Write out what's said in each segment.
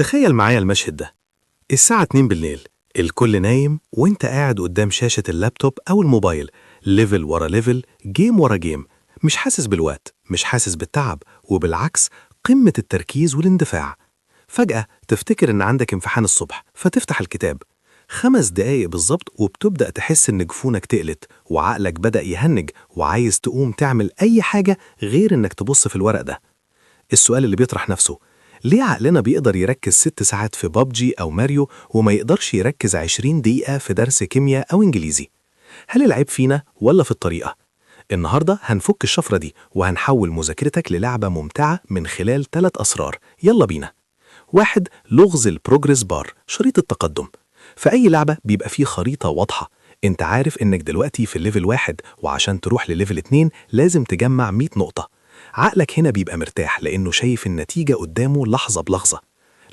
تخيل معايا المشهد ده. الساعة 2 بالليل، الكل نايم وانت قاعد قدام شاشة اللابتوب أو الموبايل، ليفل ورا ليفل، جيم ورا جيم، مش حاسس بالوقت، مش حاسس بالتعب، وبالعكس قمة التركيز والاندفاع. فجأة تفتكر إن عندك امتحان الصبح، فتفتح الكتاب 5 دقايق بالظبط وبتبدأ تحس إن جفونك تقلت وعقلك بدأ يهنج وعايز تقوم تعمل أي حاجة غير إنك تبص في الورق ده. السؤال اللي بيطرح نفسه: ليه عقلنا بيقدر يركز 6 ساعات في بابجي أو ماريو وما يقدرش يركز 20 دقيقة في درس كيمياء أو إنجليزي؟ هل العيب فينا ولا في الطريقة؟ النهاردة هنفك الشفرة دي وهنحول مذاكرتك للعبة ممتعة من خلال 3 أسرار. يلا بينا. 1. لغز البروجرس بار، شريط التقدم. في أي لعبة بيبقى فيه خريطة واضحة. انت عارف انك دلوقتي في الليفل 1 وعشان تروح لليفل 2 لازم تجمع 100 نقطة. عقلك هنا بيبقى مرتاح لأنه شايف النتيجة قدامه لحظة بلحظة.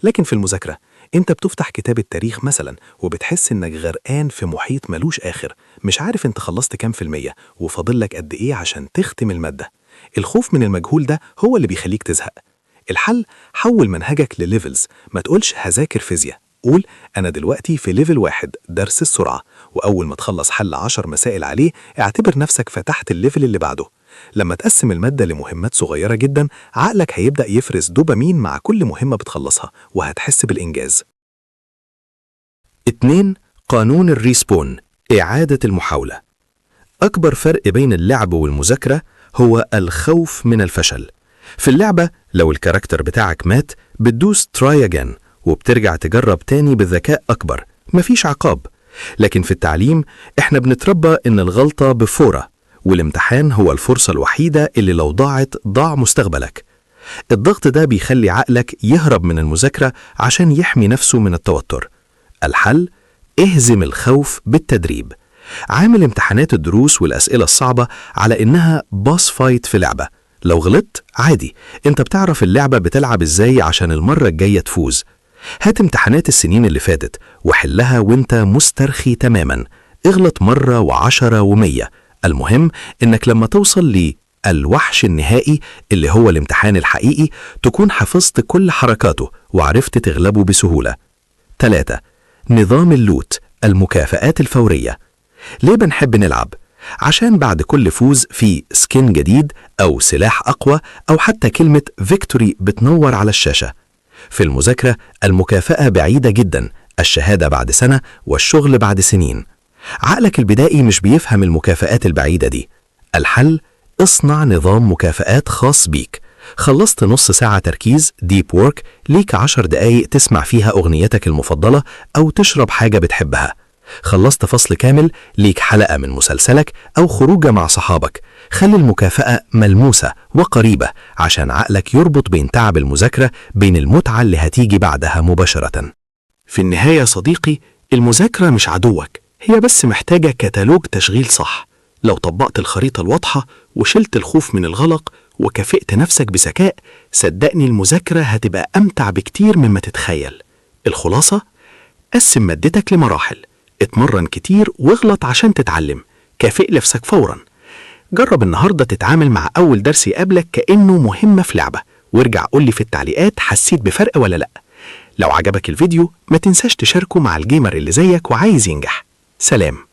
لكن في المذاكرة انت بتفتح كتاب التاريخ مثلا وبتحس انك غرقان في محيط ملوش آخر، مش عارف انت خلصت كام في المية وفاضلك قد ايه عشان تختم المادة. الخوف من المجهول ده هو اللي بيخليك تزهق. الحل: حول منهجك لليفلز. ما تقولش هذاكر فيزياء، قول أنا دلوقتي في ليفل 1 درس السرعة، وأول ما تخلص حل 10 مسائل عليه اعتبر نفسك فتحت الليفل اللي بعده. لما تقسم المادة لمهمات صغيرة جدا عقلك هيبدأ يفرز دوبامين مع كل مهمة بتخلصها وهتحس بالإنجاز. 2. قانون الريسبون، إعادة المحاولة. أكبر فرق بين اللعب والمذاكرة هو الخوف من الفشل. في اللعبة لو الكاركتر بتاعك مات بتدوس try again وبترجع تجرب تاني بذكاء أكبر، مفيش عقاب. لكن في التعليم احنا بنتربى إن الغلطة بفورة، والامتحان هو الفرصة الوحيدة اللي لو ضاعت ضاع مستقبلك. الضغط ده بيخلي عقلك يهرب من المذاكرة عشان يحمي نفسه من التوتر. الحل: اهزم الخوف بالتدريب. عامل امتحانات الدروس والأسئلة الصعبة على إنها باس فايت في لعبة. لو غلطت عادي، انت بتعرف اللعبة بتلعب ازاي عشان المرة الجاية تفوز. هات امتحانات السنين اللي فاتت وحلها وانت مسترخي تماما. اغلط مرة و10 و100، المهم انك لما توصل للوحش النهائي اللي هو الامتحان الحقيقي تكون حفظت كل حركاته وعرفت تغلبه بسهولة. 3. نظام اللوت، المكافآت الفورية. ليه بنحب نلعب؟ عشان بعد كل فوز في سكين جديد أو سلاح أقوى أو حتى كلمة فيكتوري بتنور على الشاشة. في المذاكرة المكافأة بعيدة جدا، الشهادة بعد سنة والشغل بعد سنين. عقلك البدائي مش بيفهم المكافآت البعيدة دي. الحل: اصنع نظام مكافآت خاص بيك. خلصت نص ساعة تركيز ديب وورك، ليك 10 دقايق تسمع فيها أغنيتك المفضلة أو تشرب حاجة بتحبها. خلصت فصل كامل، ليك حلقة من مسلسلك أو خروجة مع صحابك. خلي المكافأة ملموسة وقريبة عشان عقلك يربط بين تعب المذاكرة بين المتعة اللي هتيجي بعدها مباشرة. في النهاية صديقي، المذاكرة مش عدوك، هي بس محتاجة كتالوج تشغيل صح. لو طبقت الخريطة الواضحة وشلت الخوف من الغلق وكافئت نفسك بذكاء، صدقني المذاكرة هتبقى أمتع بكتير مما تتخيل. الخلاصة: قسم مادتك لمراحل، اتمرن كتير واغلط عشان تتعلم، كافئ نفسك فورا. جرب النهاردة تتعامل مع أول درس يقابلك كأنه مهمة في لعبة، وارجع قولي في التعليقات حسيت بفرق ولا لأ. لو عجبك الفيديو ما تنساش تشاركه مع الجيمر اللي زيك وعايز ينجح. سلام.